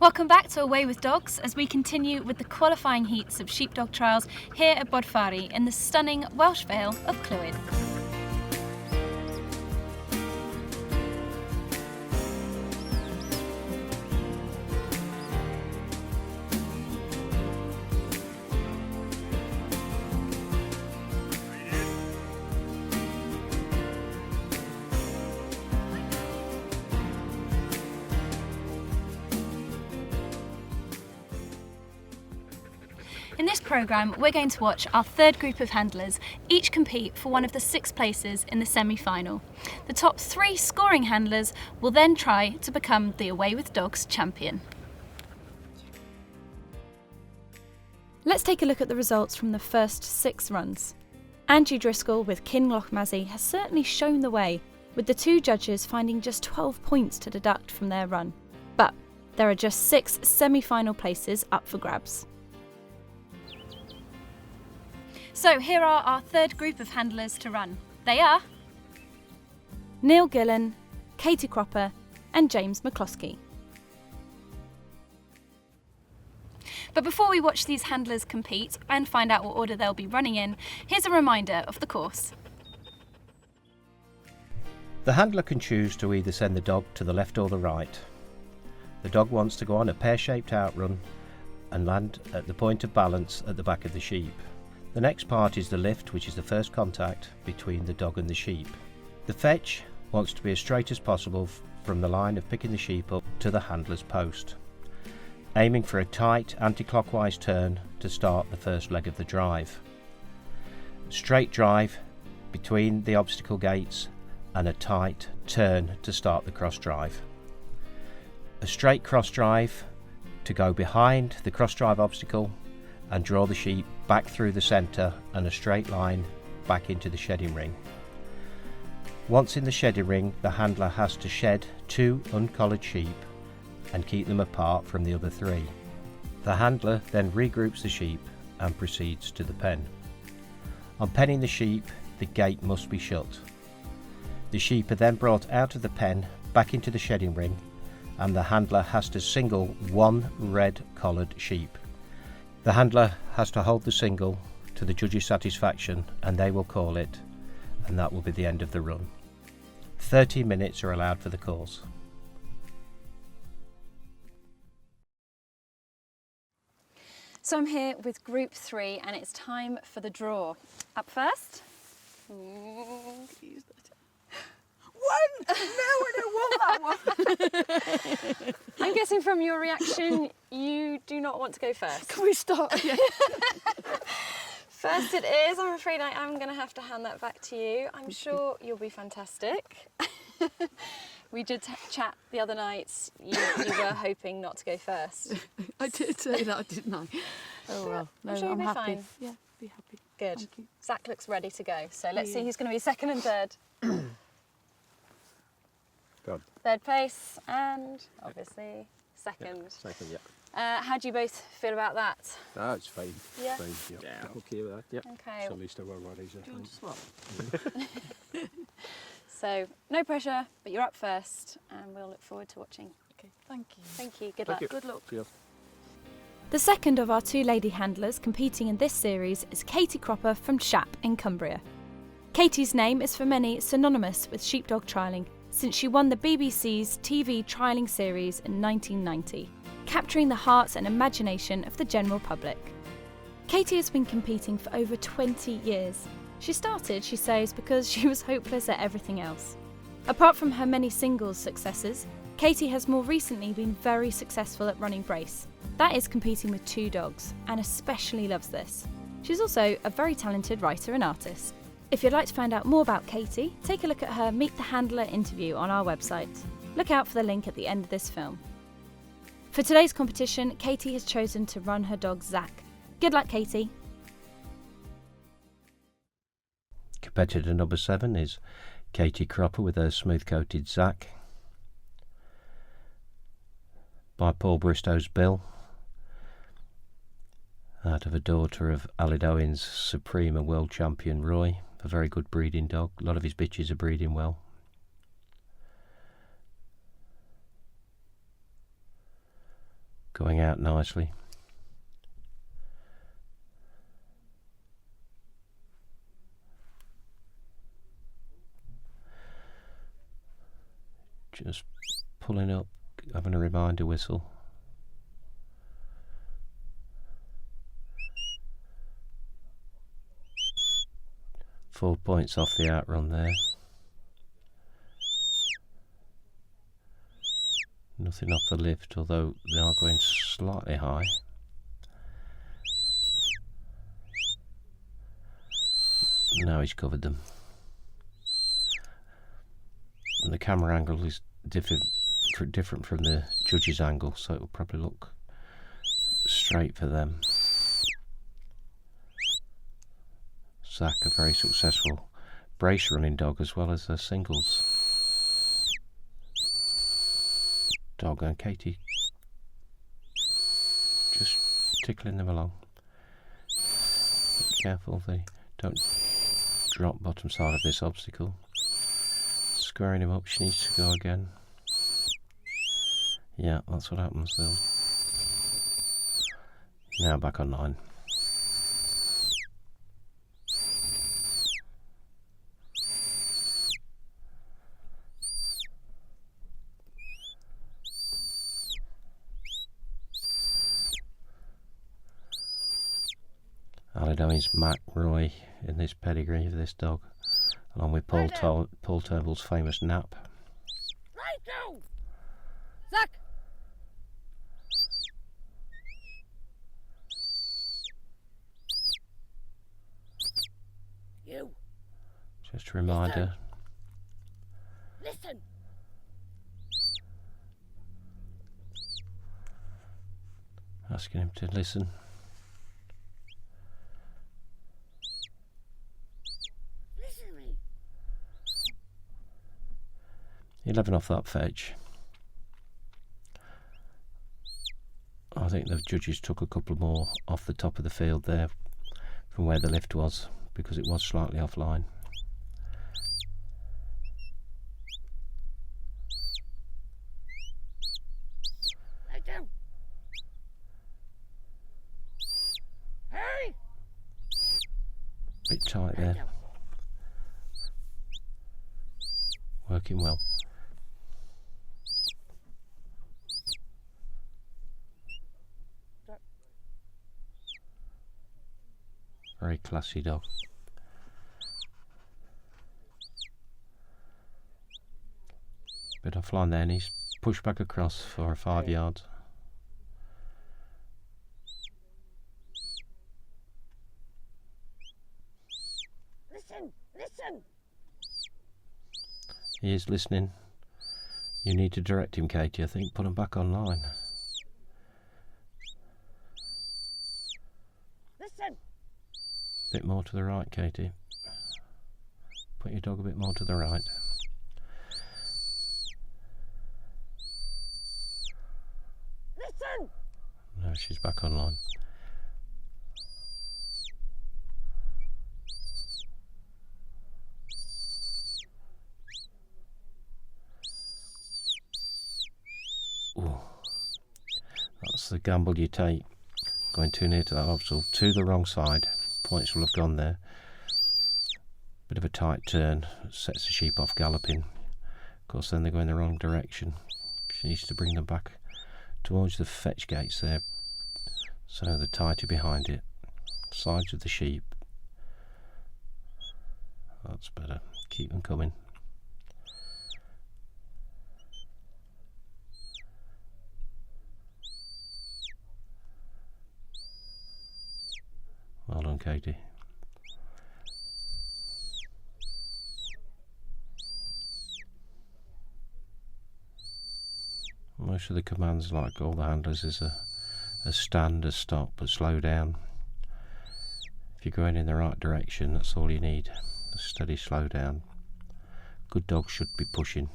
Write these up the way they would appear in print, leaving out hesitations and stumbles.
Welcome back to Away with Dogs as we continue with the qualifying heats of sheepdog trials here at Bodfari in the stunning Welsh Vale of Lleyn. In this programme, we're going to watch our third group of handlers each compete for one of the 6 places in the semi-final. The top 3 scoring handlers will then try to become the Away with Dogs champion. Let's take a look at the results from the first 6 runs. Angie Driscoll with Kinloch Mazzy has certainly shown the way, with the 2 judges finding just 12 points to deduct from their run. But there are just 6 semi-final places up for grabs. So here are our third group of handlers to run. They are Neil Gillan, Katy Cropper and James McCloskey. But before we watch these handlers compete and find out what order they'll be running in, here's a reminder of the course. The handler can choose to either send the dog to the left or the right. The dog wants to go on a pear-shaped outrun and land at the point of balance at the back of the sheep. The next part is the lift, which is the first contact between the dog and the sheep. The fetch wants to be as straight as possible from the line of picking the sheep up to the handler's post, aiming for a tight anti-clockwise turn to start the first leg of the drive. Straight drive between the obstacle gates and a tight turn to start the cross drive. A straight cross drive to go behind the cross drive obstacle and draw the sheep back through the centre and a straight line back into the shedding ring. Once in the shedding ring, the handler has to shed 2 uncollared sheep and keep them apart from the other 3. The handler then regroups the sheep and proceeds to the pen. On penning the sheep, the gate must be shut. The sheep are then brought out of the pen back into the shedding ring, and the handler has to single 1 red collared sheep. The handler has to hold the single to the judge's satisfaction and they will call it, and that will be the end of the run. 30 minutes are allowed for the course. So I'm here with Group 3 and it's time for the draw. Up first. One! No, I don't want that one. I'm guessing from your reaction you do not want to go first. Can we start again? First it is. I'm afraid I am going to have to hand that back to you. I'm sure you'll be fantastic. We did chat the other night. You were hoping not to go first. I did say that, didn't I? Oh well, no, I'm sure you'll be happy. fine. Yeah, be happy. Good. Thank you. Zac looks ready to go. So let's see who's going to be second and third. Go on. Third place and obviously second. Yeah, second, yeah. How do you both feel about that? No, it's fine. Yeah? Fine, yeah. Okay with that, yeah. Okay. So at least I won't worry. Do you want to swap? So no pressure, but you're up first and we'll look forward to watching. Okay, thank you. Thank you. Good Thank luck. you. Good luck. Cheers. The second of our 2 lady handlers competing in this series is Katy Cropper from Shap in Cumbria. Katy's name is for many synonymous with sheepdog trialling, since she won the BBC's TV trialling series in 1990, capturing the hearts and imagination of the general public. Katy has been competing for over 20 years. She started, she says, because she was hopeless at everything else. Apart from her many singles successes, Katy has more recently been very successful at running brace. That is competing with 2 dogs, and especially loves this. She's also a very talented writer and artist. If you'd like to find out more about Katy, take a look at her Meet the Handler interview on our website. Look out for the link at the end of this film. For today's competition, Katy has chosen to run her dog Zac. Good luck, Katy. Competitor number 7 is Katy Cropper with her smooth-coated Zac, by Paul Bristow's Bill, out of a daughter of Alid Owen's Supreme and World Champion Roy. A very good breeding dog. A lot of his bitches are breeding well. going out nicely. Just pulling up, having a reminder whistle. Four points off the outrun there. Nothing off the lift, although they are going slightly high. Now he's covered them. And the camera angle is different from the judge's angle, so it will probably look straight for them. Zac, a very successful brace running dog as well as their singles dog, and Katy just tickling them along. Be careful they don't drop bottom side of this obstacle. Squaring him up, she needs to go again. Yeah, that's what happens. They'll now back on line. Alidoin's Mac Roy in this pedigree of this dog, along with Paul Turnbull's famous nap. Right down! Zac! You! Just a reminder. Listen! Asking him to listen. Listen to me! 11 off that fetch. I think the judges took a couple more off the top of the field there from where the lift was, because it was slightly offline. Right down! Hurry! Bit tight Right there. down. Working well. Very classy dog. Bit offline there, and he's pushed back across for 5 yards. Listen! Listen! He is listening. You need to direct him, Katy. I think put him back online. Listen! Bit more to the right, Katy. Put your dog a bit more to the right. Listen! No, she's back online. Ooh. That's the gamble you take. Going too near to that obstacle, to the wrong side. Points will have gone there. Bit of a tight turn, sets the sheep off galloping. Of course, then they go in the wrong direction. She needs to bring them back towards the fetch gates there, so they're tighter behind it. Sides of the sheep. That's better. Keep them coming. Well done, Katy. Most of the commands, like all the handlers, is a stand, a stop, a slow down. If you're going in the right direction, that's all you need. A steady slow down. Good dogs should be pushing.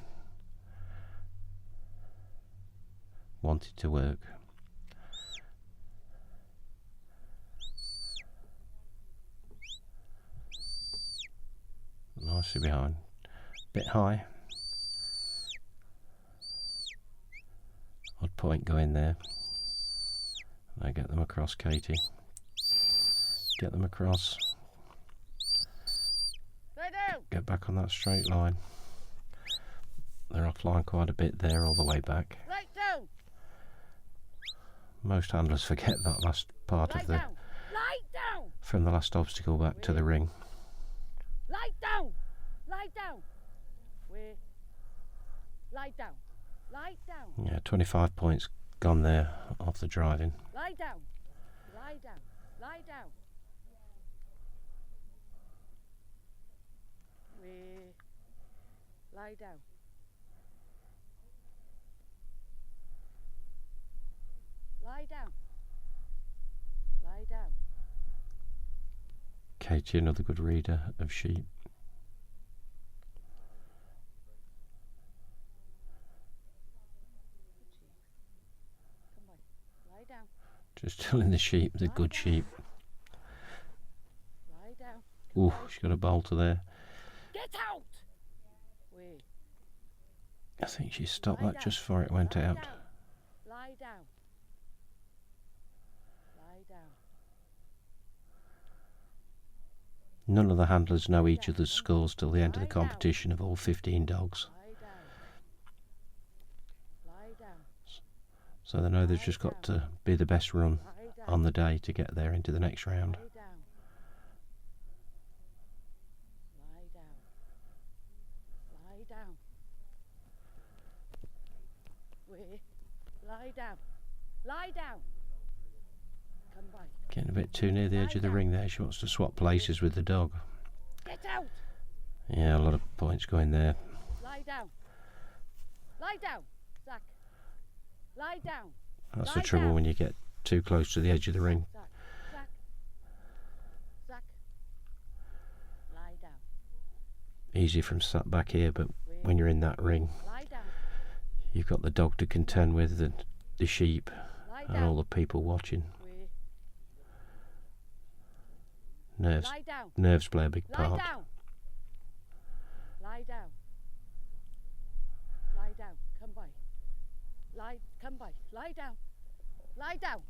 Want it to work. Nicely behind. Bit high. Odd point going there. Now get them across, Katy. Get them across. Lie down. Get back on that straight line. They're offline quite a bit there all the way back. Lie down. Most handlers forget that last part Lie of the down. Lie down. from the last obstacle back to the ring. Lie down. Lie down. Where? Lie down. Lie down. Yeah, 25 points gone there off the driving. Lie down. Lie down. Lie down. Where? Lie down. Lie down. Lie down. Katy, another good reader of sheep. Come on. Lie down. Just telling the sheep, the good sheep. Lie down. Ooh, she's got a bolter there. Get out. Where? I think she stopped Lie that down. just before it went Lie out. down. Lie down. Lie down. None of the handlers know each other's scores till the end of the competition of all 15 dogs. Lie down. Lie down. So they know they've just got to be the best run Lie down. on the day to get there into the next round. Lie down. Lie down. Lie down. Where? Lie down. Lie down. Come by. Getting a bit too near the edge of the ring there. She wants to swap places with the dog. Get out. Yeah, a lot of points going there. Lie down. Lie down. Zac. Lie down. That's Lie the trouble down. when you get too close to the edge of the ring. Zac. Zac. Zac. Lie down. Easy from sat back here, but when you're in that ring, Lie down. you've got the dog to contend with, the sheep, Lie and down. all the people watching. Where? Nerves, Lie down. nerves play a big Lie part. down. Lie down. Lie down. Come by. Come by. Lie down. Lie down.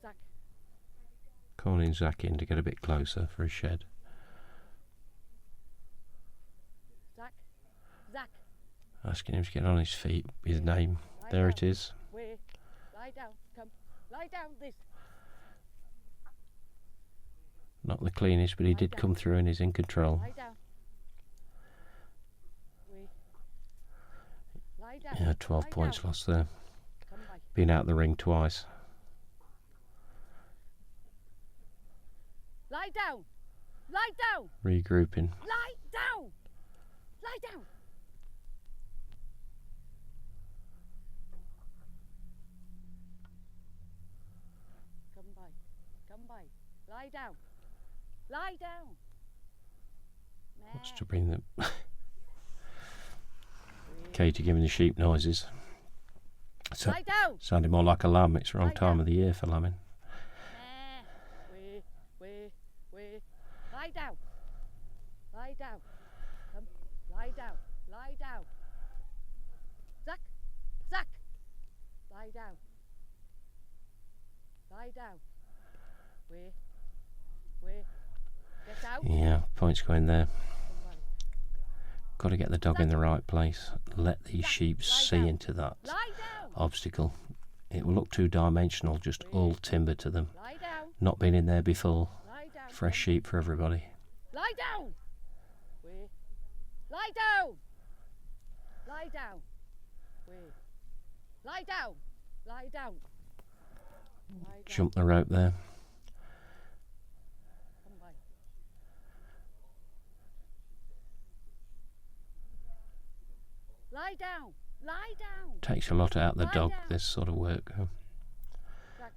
Zac. Calling Zac in to get a bit closer for a shed. Zac. Zac. Asking him to get on his feet. His name. Lie There down. it is. Where? Lie down. Come. Lie down. This. Not the cleanest, but he Lie did down. come through and he's in control. Lie down. Where? Lie down. Yeah, 12 Lie points down. lost there. Come by. Been out the ring twice. Lie down. Lie down. Regrouping. Lie down. Lie down. Come by. Come by. Lie down. Lie down. Wants Meh. to bring them. Katy giving the sheep noises. So, Lie down. sounding more like a lamb. It's the wrong Lie time down. of the year for lambing. Meh. Where? Lie down. Lie down. Come. Lie down. Lie down. Zac. Zac. Lie down. Lie down. Where? Get out. Yeah, points going there. Come by. Got to get the dog in the right place. Let these Zac, sheep lie see down. into that Lie down. obstacle. It will look two-dimensional, just all timber to them. Lie down. Not been in there before. Lie down. Fresh sheep for everybody. Lie down. Where? Lie down. Lie down. Where? Lie down. Lie down. Lie down. Jump the rope there. Come by. Lie down. Lie down. Takes a lot out of the Lie dog, down. this sort of work. Zac,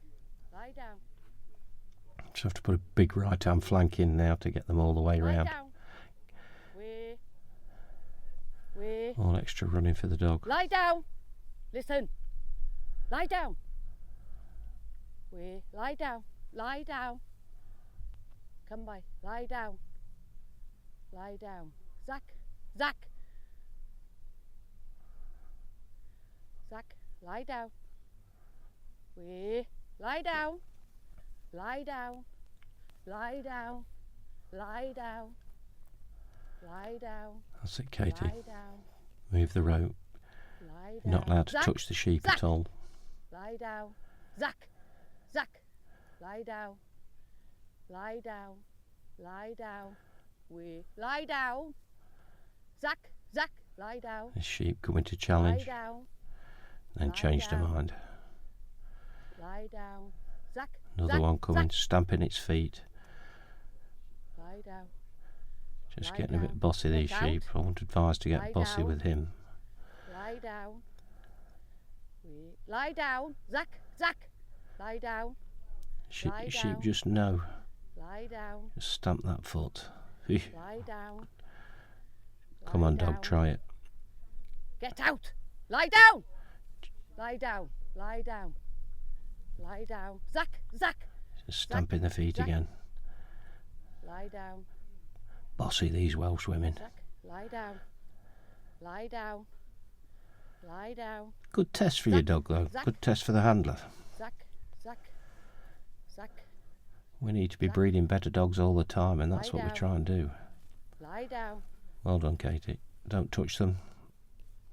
lie down. Just have to put a big right hand flank in now to get them all the way Lie round. down. Where? All extra running for the dog. Lie down. Listen. Lie down. Where? Lie down. Lie down. Come by. Lie down. Lie down. Zac. Zac. Zac, lie down. Lie down. Lie down. Lie down. Lie down. Lie down. That's it, Katy. Lie down. Move the rope. Lie down. You're not allowed to Zac, touch the sheep Zac. at all. Lie down. Zac. Zac. Lie down. Lie down. Lie down. Lie down. Zac. Zac. Lie down. The sheep coming to Lie challenge, down. then Lie changed her down. mind. Lie down. Zac. Another Zac, one coming, Zac. stamping its feet. Lie down. Just Lie getting a bit down. bossy, Get these out. sheep. I wouldn't advise to Lie get bossy down. with him. Lie down. Lie down. Zac. Zac. Lie down. Lie Sheep down. just know. Lie down. Just stamp that foot. Phew. Lie down. Come Lie on, dog, down. try it. Get out. Lie down. Lie down. Lie down. Lie down. Zac. Zac. Just stamping the feet Zac. again. Lie down. Bossy, these Welsh women. Zac. Lie down. Lie down. Lie down. Good test for your Zac. dog, though. Zac. Good test for the handler. Zac. Zac. Zac. We need to be Zac. breeding better dogs all the time, and that's Lie what we down. try and do. Lie down. Well done, Katy. Don't touch them.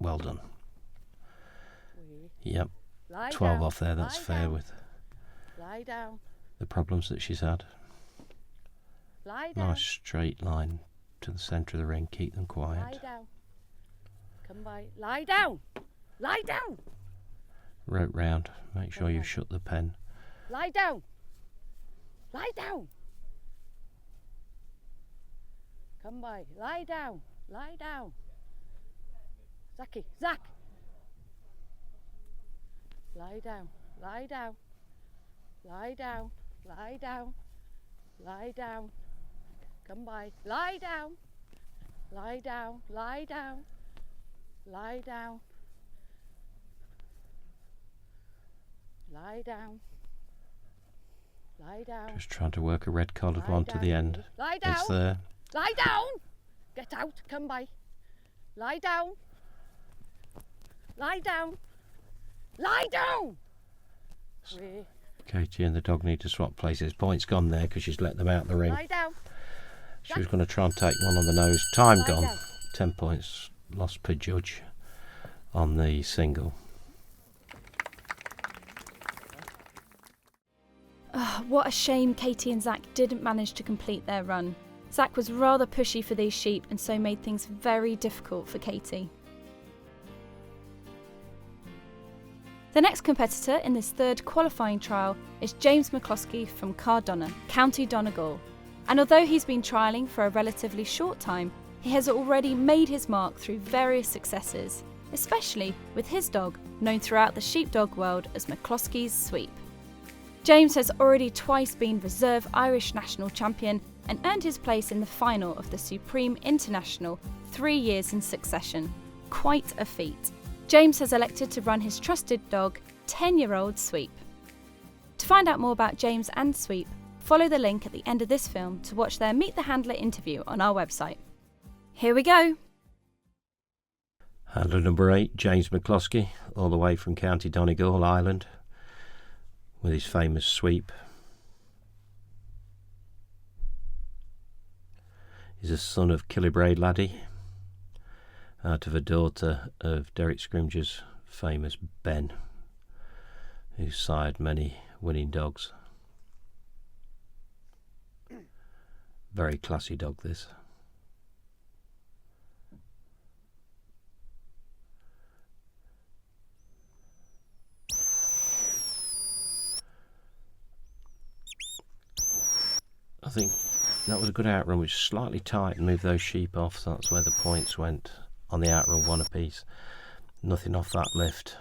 Well done. Yep, Lie 12 down. off there. That's Lie fair down. with Lie down. the problems that she's had. Lie down. Nice straight line to the centre of the ring. Keep them Lie quiet. down. Come by. Lie down. Lie down. Rope round. Make sure Come you on. shut the pen. Lie down. Lie down. Come by. Lie down. Lie down. Zacky. Zac. Lie down. Lie down. Lie down. Lie down. Lie down. Come by. Lie down. Lie down. Lie down. Lie down. Lie down. Lie down. Just trying to work a red collared Lie one to the down. end. Lie down. It's there. Lie down. Get out. Come by. Lie down. Lie down. Lie down. Where? Katy and the dog need to swap places. Point's gone there because she's let them out the ring. Lie down. She was going to try and take one on the nose. Time Lie gone. down. 10 points lost per judge on the single. What a shame Katy and Zac didn't manage to complete their run. Zac was rather pushy for these sheep and so made things very difficult for Katy. The next competitor in this third qualifying trial is James McCloskey from Cardonna, County Donegal. And although he's been trialling for a relatively short time, he has already made his mark through various successes, especially with his dog, known throughout the sheepdog world as Mccluskey's Sweep. James has already twice been reserve Irish national champion and earned his place in the final of the Supreme International 3 years in succession. Quite a feat. James has elected to run his trusted dog, 10-year-old Sweep. To find out more about James and Sweep, follow the link at the end of this film to watch their Meet the Handler interview on our website. Here we go! Handler number 8, James McCloskey, all the way from County Donegal, Ireland, with his famous Sweep. He's a son of Killybraid Laddie, out of a daughter of Derek Scrimgeour's famous Ben, who sired many winning dogs. Very classy dog, this. I think that was a good outrun, which was slightly tight and moved those sheep off, so that's where the points went on the outrun, one apiece. Nothing off that lift.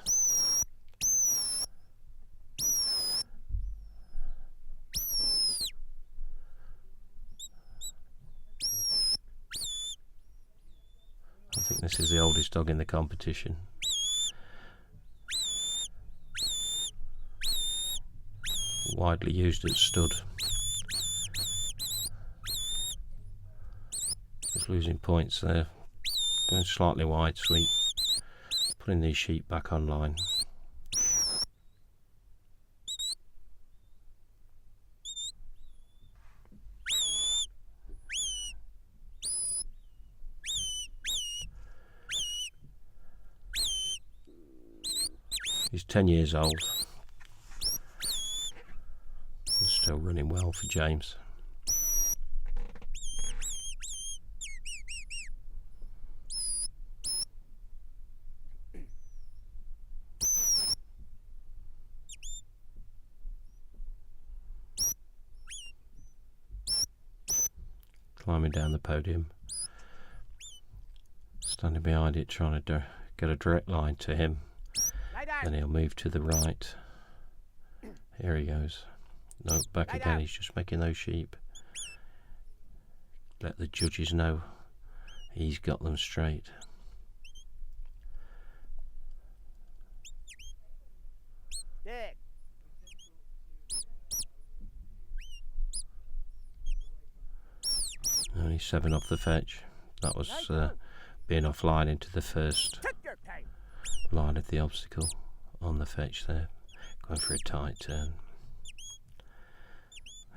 I think this is the oldest dog in the competition. Widely used at stud. Just losing points there. Going slightly wide, Sweep. putting these sheep back online. He's 10 years old and still running well for James. Climbing down the podium, standing behind it, trying to get a direct line to him. Then he'll move to the right. Here he goes. No, back again. He's just making those sheep. Let the judges know he's got them straight. Only 7 off the fetch. That was being offline into the first line of the obstacle on the fetch there, going for a tight turn.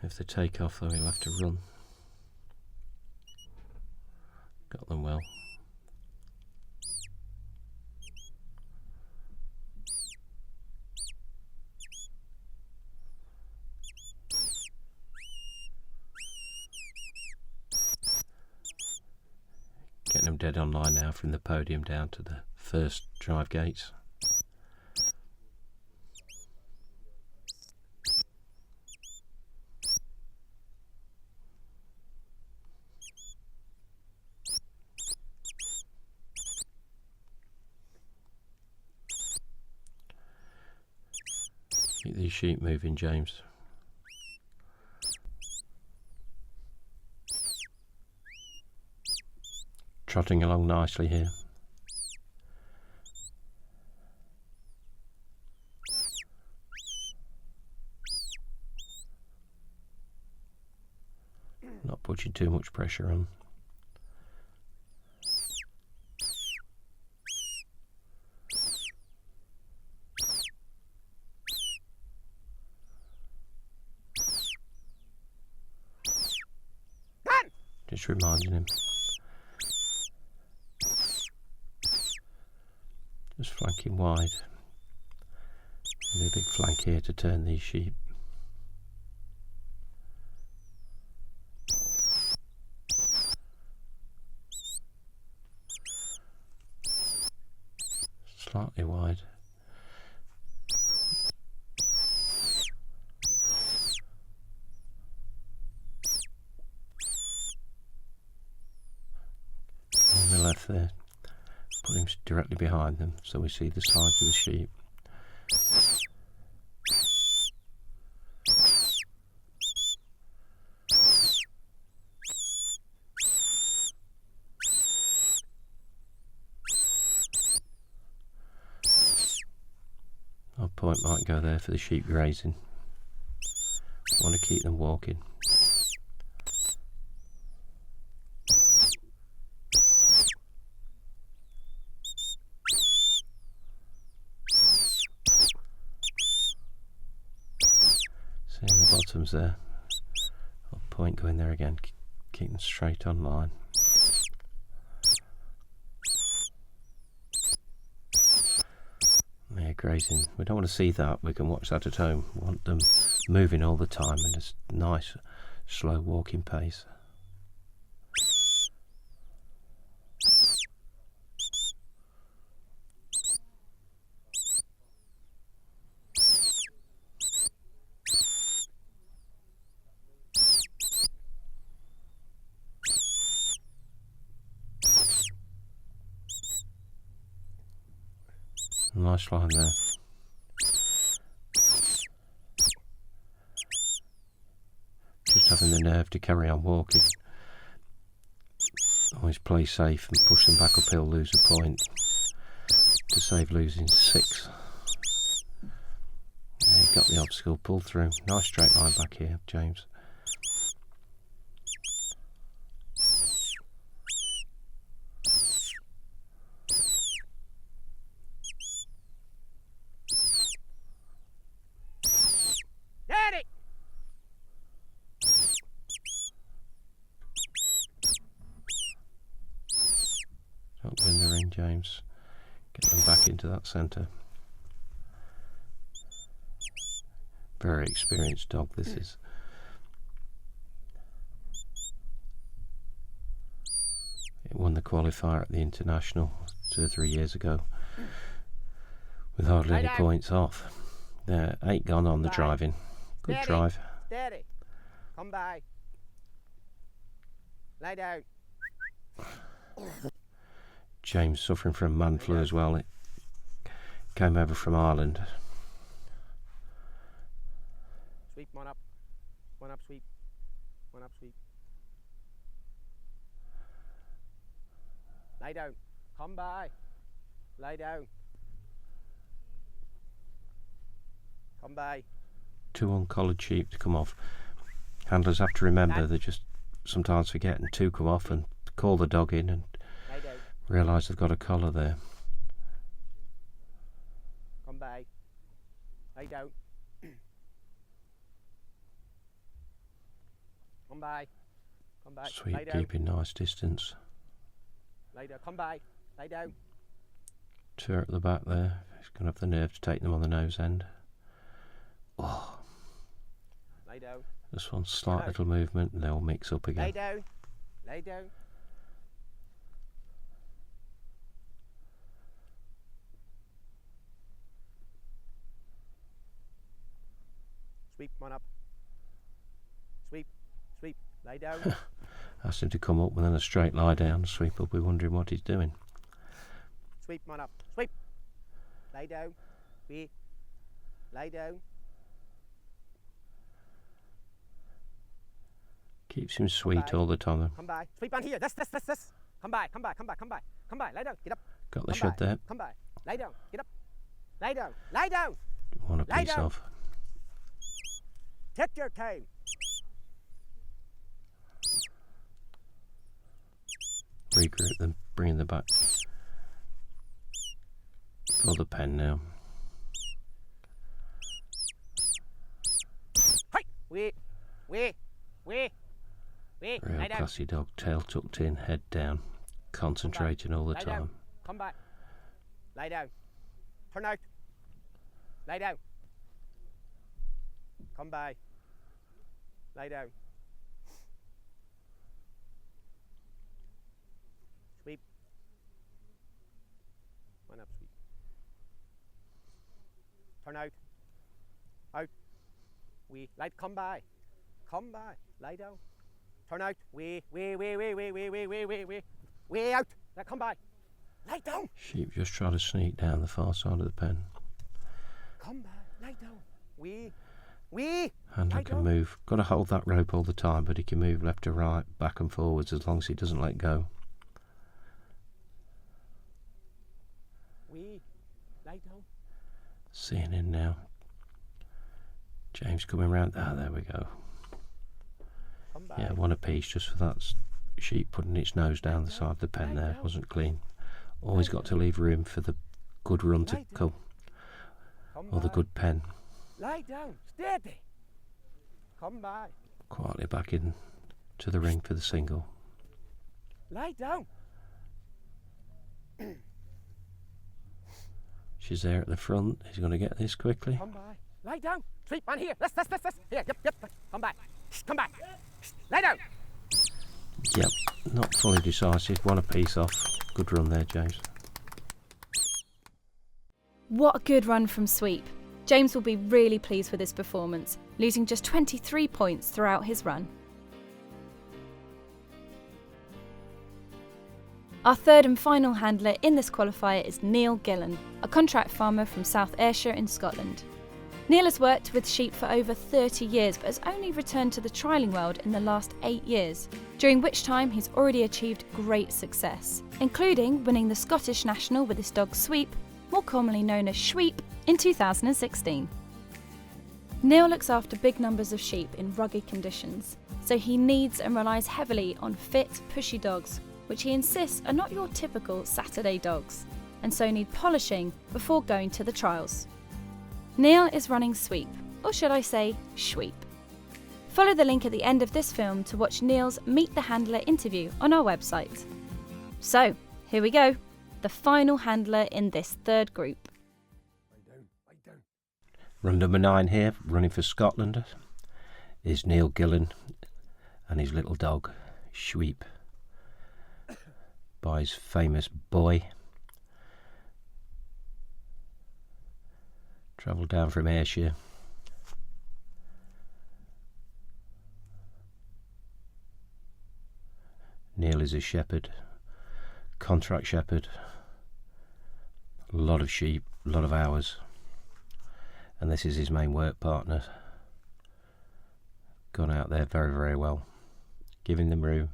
If they take off though, he'll have to run. Got them well. Getting them dead on line now from the podium down to the first drive gates. Keep these sheep moving, James. Trotting along nicely here. Not putting too much pressure on. Just reminding him. Just flanking wide. There's a big flank here to turn these sheep. Slightly wide. On the left there. Put him directly behind them so we see the sides of the sheep. Our point might go there for the sheep grazing. Want to keep them walking. Seeing the bottoms there. I'll point going there again. Keep them straight on line. They're grazing. We don't want to see that. We can watch that at home. We want them moving all the time in a nice, slow walking pace. Nice line there. Just having the nerve to carry on walking. Always play safe and push them back uphill, lose a point to save losing 6. Yeah, got the obstacle, pulled through. Nice straight line back here, James. James. Get them back into that centre. Very experienced dog this is. It won the qualifier at the International 2 or 3 years ago with hardly any points off. 8 gone on the driving. Good drive. Steady. Come by. Lie down. James suffering from man flu as well. It came over from Ireland. Sweep, one up. One up, sweep. One up, sweep. Lie down. Come by. Lie down. Come by. 2 uncollared sheep to come off. Handlers have to remember they just sometimes forget and 2 come off and call the dog in and realise they've got a collar there. Come by. Lie down. Come by. Come by. Sweep Lie down. keeping nice distance. Lie down. Come by. Lie down. 2 at the back there. He's going to have the nerve to take them on the nose end. Oh, Lie down. this one's slight little movement and they'll mix up Lie again. down. Lie down. Sweep, one up. Sweep, sweep, lie down. Asked him to come up and then a straight lie down. Sweep will be wondering what he's doing. Sweep, one up. Sweep. Lie down. Wait. Lie down. Keeps him sweet all the time. Come by. Sweep on here. This. Come by, come by, come by, come by. Come by, lie down. Get up. Got the Come shed by. there. Come by. Lie down. Get up. Lie down. Lie down. One a Lie piece down. off. Take your time. Regroup them, bring them back. For the pen now. Hey. Wait. Wait. Wait. Wait. Real Lie down. classy dog, tail tucked in, head down, concentrating all the Lie down. time. Come back. Lie down. Turn out. Lie down. Come by. Lie down. Sweep. One up, sweep. Turn out. Out. We. Light. Come by. Come by. Lie down. Turn out. Way out. Now come by. Lie down. Sheep just try to sneak down the far side of the pen. Come by. Lie down. We. Handler Lie can down. move. Got to hold that rope all the time, but he can move left to right, back and forwards as long as he doesn't let go. We. Lie down. Seeing in now. James coming round. Ah, there we go. Come by. Yeah, one apiece just for that sheep putting its nose down the side of the pen there. Wasn't clean. Always got to leave room for the good run to come, Come or the by. good pen. Lie down. Steady. Come by. Quietly back in to the ring for the single. Lie down. She's there at the front. He's going to get this quickly. Come by. Lie down. Sweep on here. This. Here. Yep. Come back. Come back. Lie down. Yep, not fully decisive. One apiece off. Good run there, James. What a good run from Sweep. James will be really pleased with his performance, losing just 23 points throughout his run. Our third and final handler in this qualifier is Neil Gillan, a contract farmer from South Ayrshire in Scotland. Neil has worked with sheep for over 30 years but has only returned to the trialling world in the last 8 years, during which time he's already achieved great success, including winning the Scottish National with his dog Sweep, more commonly known as Shweep, in 2016. Neil looks after big numbers of sheep in rugged conditions, so he needs and relies heavily on fit, pushy dogs, which he insists are not your typical Saturday dogs, and so need polishing before going to the trials. Neil is running Sweep, or should I say, Shweep. Follow the link at the end of this film to watch Neil's Meet the Handler interview on our website. So, here we go. the final handler in this third group. Run number 9 here, running for Scotland, is Neil Gillan and his little dog, Sweep, by his famous boy. Travelled down from Ayrshire. Neil is a shepherd, contract shepherd, a lot of sheep, a lot of hours, and this is his main work partner. Gone out there very, very well, giving them room.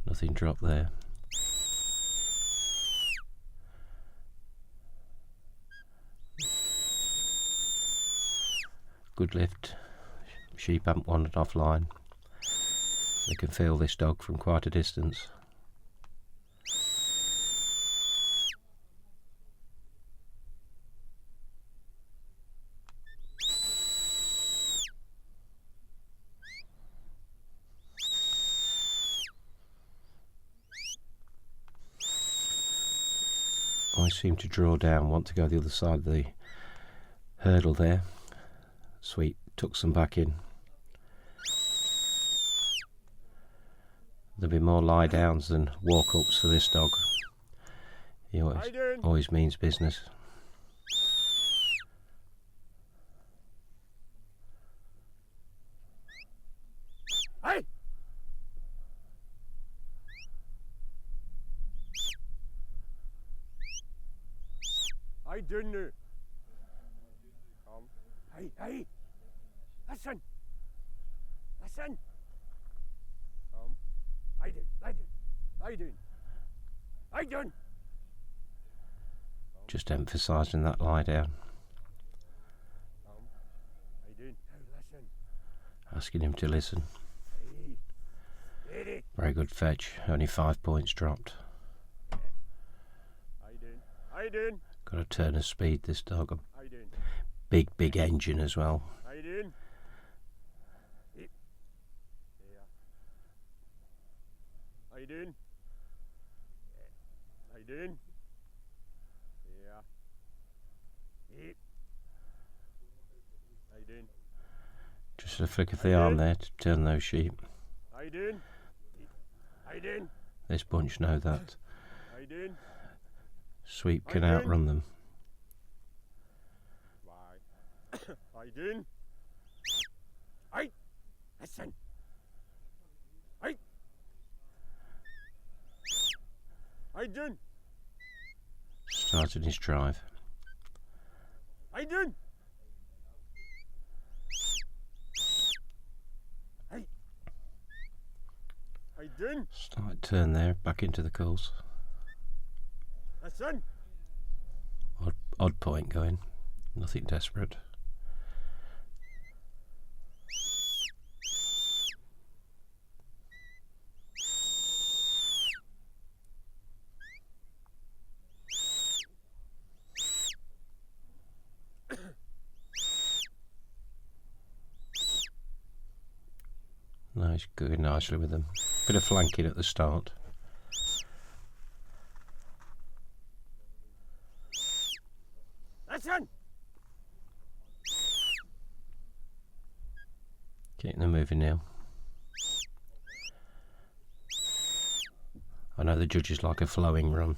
Nothing dropped there. Good lift. Sheep haven't wandered offline. They can feel this dog from quite a distance. I seem to draw down, want to go the other side of the hurdle there. Sweet, tucks them back in. There'll be more lie downs than walk ups for this dog. He always means business. Hey! I don't know. Hey, hey! Listen! Listen! I don't. Just emphasising that lie down. Listen. Asking him to listen. Very good fetch, only 5 points dropped. I don't. Got a turn of speed, this dog. Big engine as well. I don't. Just a flick of the arm there to turn those sheep. This bunch know that. Sweep can outrun them. Listen. I don't. Started his drive. I don't. I don't. Slight turn there, back into the course. Listen. Odd point going. Nothing desperate. No, he's going nicely with them. Bit of flanking at the start. Listen. Getting them moving now. I know the judges like a flowing run.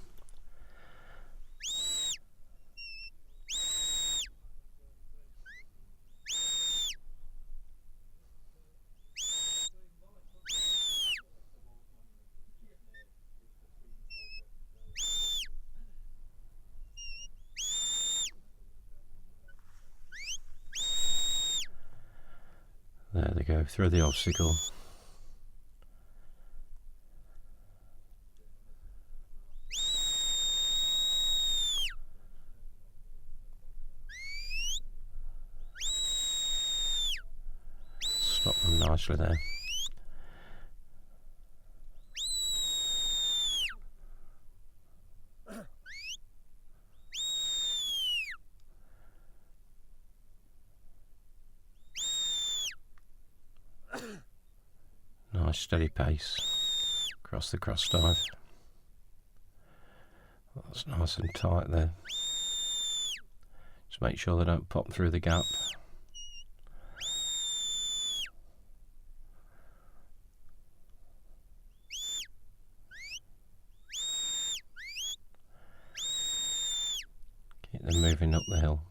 There they go, through the obstacle. Stop them nicely there. Nice steady pace across the cross dive. That's nice and tight there. Just make sure they don't pop through the gap. Keep them moving up the hill.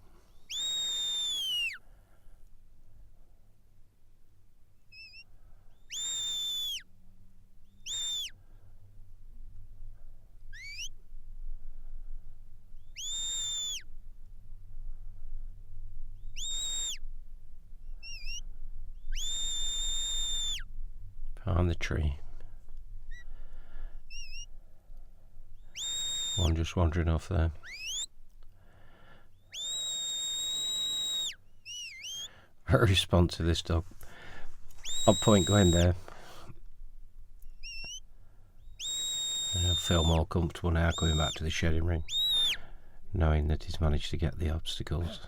Behind the tree. One just wandering off there. Very responsive, this dog. I'll point Glenn there. And I'll feel more comfortable now going back to the shedding ring, knowing that he's managed to get the obstacles.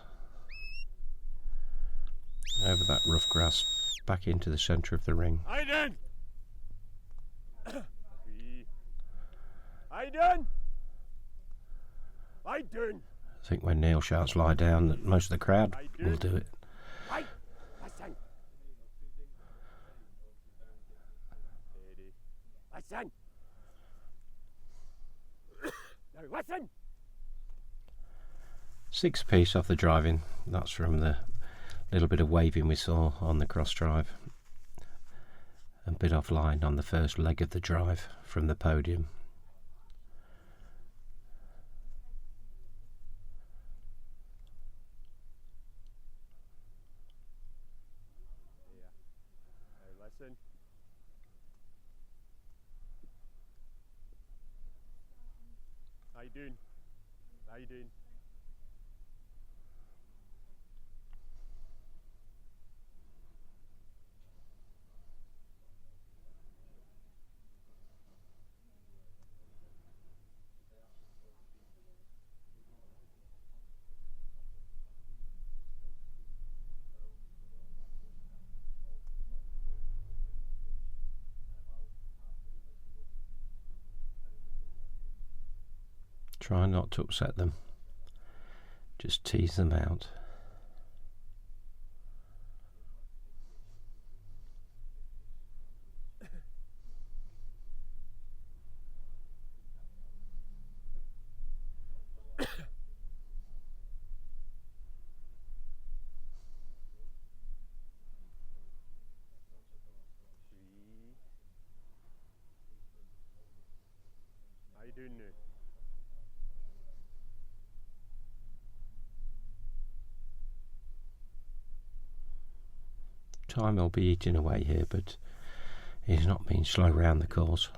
Over that rough grass, back into the centre of the ring. I done. I done. I done. I think when Neil shouts lie down, that most of the crowd will do it. Right. Listen. Listen. Now listen. 6 piece off the driving. That's from the little bit of waving we saw on the cross drive. A bit offline on the first leg of the drive from the podium. Listen. How you doing? How you doing? Try not to upset them. Just tease them out. How you doing now? Time will be eating away here, but he's not being slow round the course.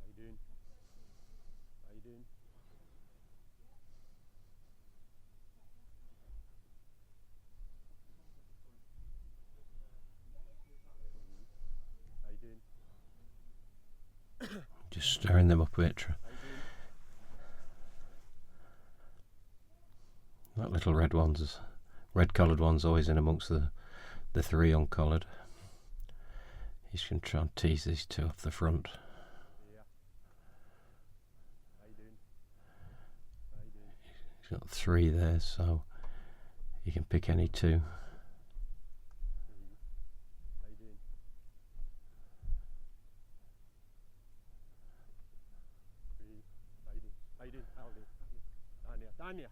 How you doing? How you doing? How you doing? Just stirring them up a bit. That little red coloured one's always in amongst the 3 uncoloured. He's going to try and tease these 2 off the front. Yeah. How you doing? How you doing? He's got 3 there, so you can pick any 2. How you doing? How you doing? How you doing? How you doing? Down here.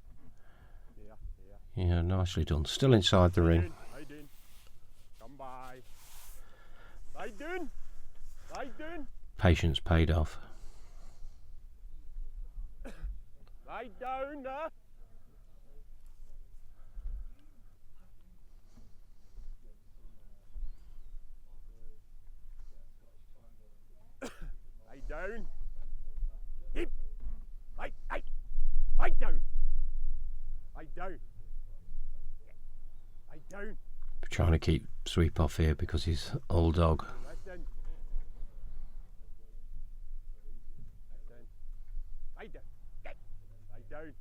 Yeah. Yeah, nicely done. Still inside the ring. How you doing? Come by. How you doing? How you doing? Patience paid off. Lie down there. Lie down. Keep. Lie down. Lie down. Lie down. Trying to keep Sweep off here because he's old dog. Listen. Listen. Lie down. down.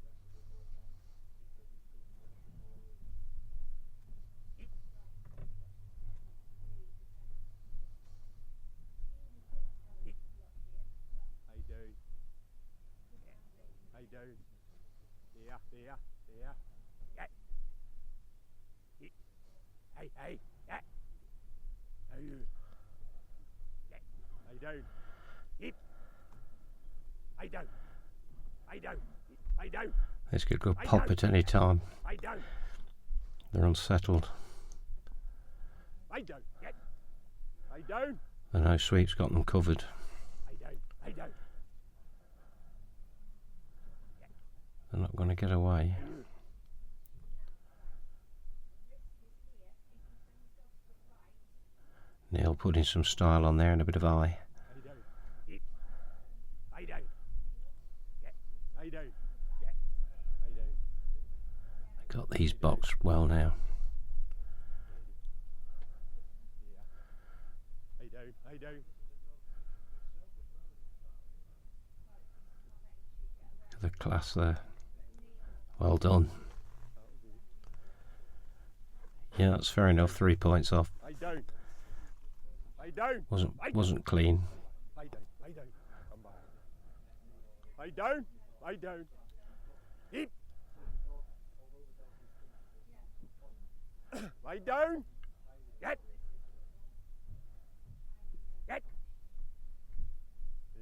Lie down. There. Yeah. Hey. Yeah. Now you. Yeah. Lie down. Yep. Lie down. Lie down. This could go pop at any time. Lie down. They're unsettled. Lie down. Yeah. Lie down. I know Sweet's got them covered. Lie down. They're not going to get away. Neil putting some style on there and a bit of eye. Lie down. Yeah. Lie down. They got these boxed well now. Lie down. The class there. Well done. Yeah, that's fair enough. 3 points off. Lie down. Wasn't clean. Lie down. Come back. Lie down. Eat. Lie down. Get.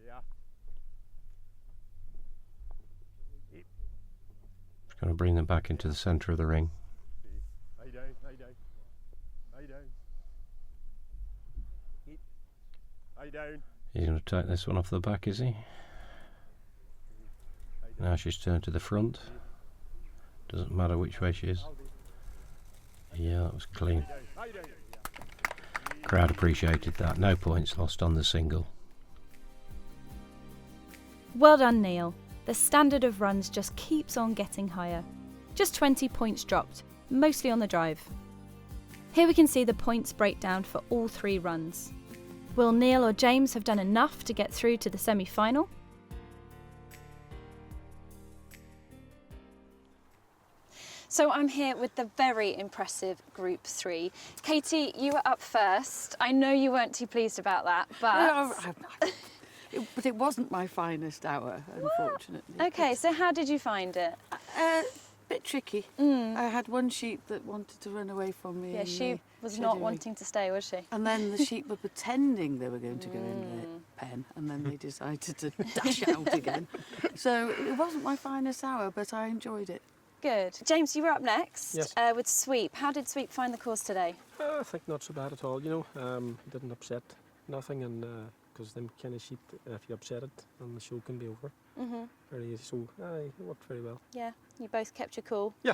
Yeah. Just going to bring them back into the centre of the ring. Lie down. Eat. Lie down. He's going to take this one off the back, is he? Now she's turned to the front. Doesn't matter which way she is. Yeah, that was clean. Crowd appreciated that. No points lost on the single. Well done, Neil. The standard of runs just keeps on getting higher. Just 20 points dropped, mostly on the drive. Here we can see the points breakdown for all 3 runs. Will Neil or James have done enough to get through to the semi-final? So I'm here with the very impressive Group 3. Katie, you were up first. I know you weren't too pleased about that, but... But it wasn't my finest hour, unfortunately. Okay, so how did you find it? Bit tricky. I had one sheep that wanted to run away from me. Yeah, she was not wanting to stay, was she? And then the sheep were pretending they were going to go in the pen, and then they decided to dash out again. So it wasn't my finest hour, but I enjoyed it. Good. James, you were up next. Yes. With Sweep. How did Sweep find the course today? I think not so bad at all, you know. Didn't upset nothing, and because them kind of sheep, if you upset it, and the show can be over. Very easy. So it worked very well. Yeah, you both kept your cool. Yeah.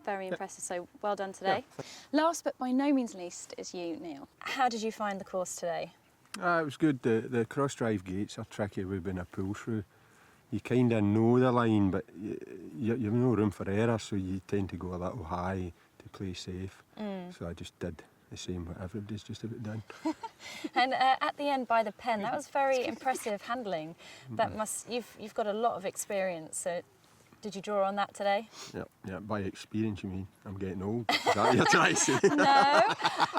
Very impressive, so well done today. Yeah. Last but by no means least is you, Neil. How did you find the course today? It was good. The cross-drive gates are tricky with being a pull through. You kind of know the line, but you've no room for error, so you tend to go a little high to play safe. So I just did the same what everybody's just about done. And at the end by the pen, that was very impressive handling. That you've got a lot of experience. So did you draw on that today? Yeah. By experience, you mean? I'm getting old. Is that what you're trying to say? No,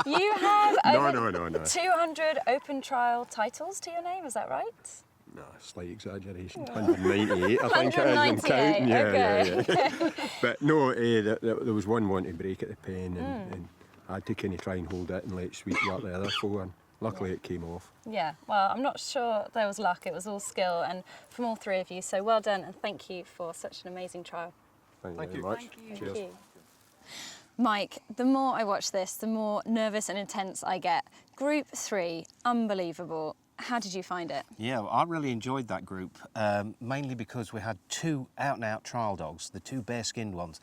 you have No. 200 open trial titles to your name. Is that right? No, slight exaggeration. 198, I think it is. I'm counting. Okay. But no, there was one to break at the pen, and I had to kind of try and hold it and let Sweet work the other 4, and luckily it came off. Yeah, well, I'm not sure there was luck. It was all skill, and from all 3 of you. So well done, and thank you for such an amazing trial. Thank you very much. Thank you. Cheers. Thank you. Mike, the more I watch this, the more nervous and intense I get. Group 3, unbelievable. How did you find it? Yeah, well, I really enjoyed that group, mainly because we had 2 out-and-out trial dogs, the 2 bare-skinned ones.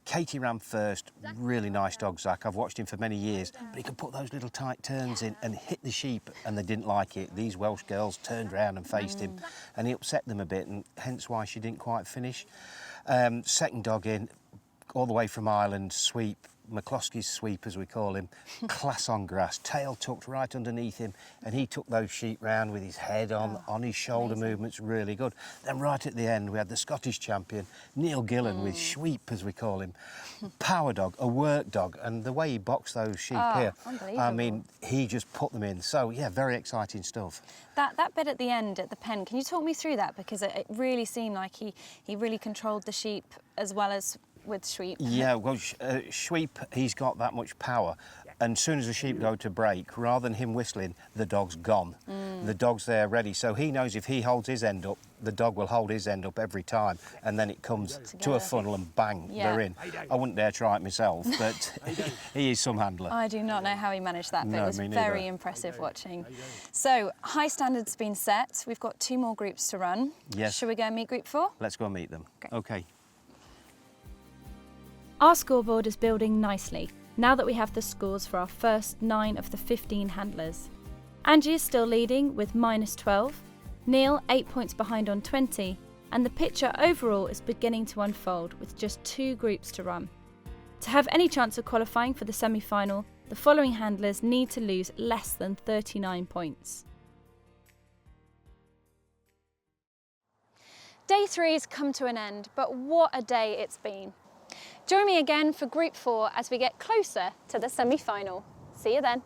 Katie ran first, really nice dog, Zac. I've watched him for many years, but he could put those little tight turns in and hit the sheep, and they didn't like it. These Welsh girls turned round and faced him, and he upset them a bit, and hence why she didn't quite finish. Second dog in, all the way from Ireland, Sweep, Mccluskey's sweep, as we call him, class on grass, tail tucked right underneath him, and he took those sheep round with his head on his shoulder movements, really good. Then right at the end, we had the Scottish champion, Gillan, with sweep, as we call him. Power dog, a work dog, and the way he boxed those sheep here, I mean, he just put them in. So, yeah, very exciting stuff. That bit at the end at the pen, can you talk me through that? Because it really seemed like he really controlled the sheep as well as with Sweep. Yeah, well, Sweep, he's got that much power. And as soon as the sheep go to break, rather than him whistling, the dog's gone. The dog's there ready. So he knows if he holds his end up, the dog will hold his end up every time. And then it comes to a funnel and bang, they're in. I wouldn't dare try it myself, but he is some handler. I do not know how he managed that, but it was very impressive watching. So, high standards been set. We've got 2 more groups to run. Yes. Shall we go and meet group 4? Let's go and meet them. Great. OK. Our scoreboard is building nicely, now that we have the scores for our first 9 of the 15 handlers. Angie is still leading with -12, Neil 8 points behind on 20, and the picture overall is beginning to unfold with just 2 groups to run. To have any chance of qualifying for the semi-final, the following handlers need to lose less than 39 points. Day 3 has come to an end, but what a day it's been. Join me again for Group 4 as we get closer to the semi-final. See you then.